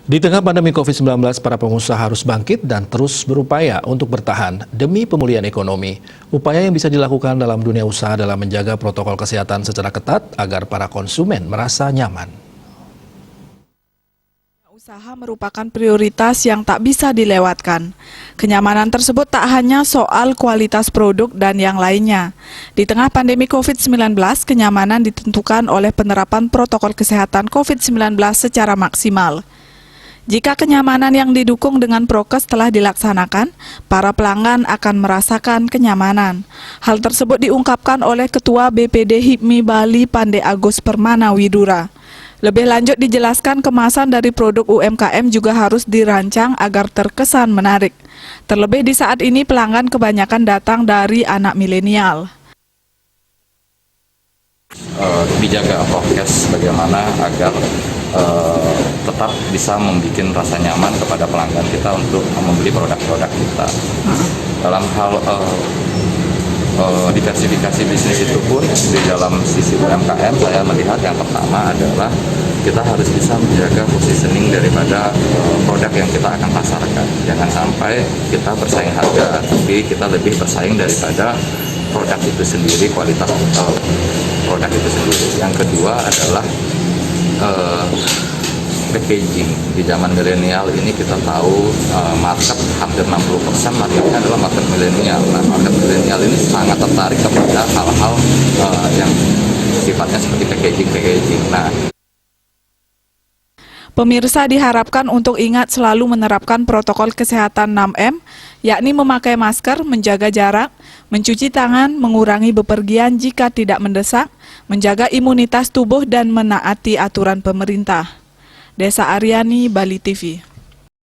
Di tengah pandemi COVID-19, para pengusaha harus bangkit dan terus berupaya untuk bertahan demi pemulihan ekonomi. Upaya yang bisa dilakukan dalam dunia usaha adalah menjaga protokol kesehatan secara ketat agar para konsumen merasa nyaman. Usaha merupakan prioritas yang tak bisa dilewatkan. Kenyamanan tersebut tak hanya soal kualitas produk dan yang lainnya. Di tengah pandemi COVID-19, kenyamanan ditentukan oleh penerapan protokol kesehatan COVID-19 secara maksimal. Jika kenyamanan yang didukung dengan prokes telah dilaksanakan, para pelanggan akan merasakan kenyamanan. Hal tersebut diungkapkan oleh Ketua BPD HIPMI Bali Pande Agus Permana Widura. Lebih lanjut dijelaskan kemasan dari produk UMKM juga harus dirancang agar terkesan menarik. Terlebih di saat ini pelanggan kebanyakan datang dari anak milenial. Dijaga prokes bagaimana agar tetap bisa membuat rasa nyaman kepada pelanggan kita untuk membeli produk-produk kita. Dalam hal diversifikasi bisnis itu pun di dalam sisi UMKM saya melihat yang pertama adalah kita harus bisa menjaga positioning daripada produk yang kita akan pasarkan. Jangan sampai kita bersaing harga, tapi kita lebih bersaing daripada produk itu sendiri, kualitas produk itu sendiri. Yang kedua adalah packaging. Di zaman milenial ini kita tahu market hampir 60% marketnya adalah market milenial. Nah, market milenial ini sangat tertarik kepada hal-hal yang sifatnya seperti packaging. Nah, pemirsa diharapkan untuk ingat selalu menerapkan protokol kesehatan 6M, yakni memakai masker, menjaga jarak, mencuci tangan, mengurangi bepergian jika tidak mendesak, menjaga imunitas tubuh dan menaati aturan pemerintah. Desa Aryani, Bali TV.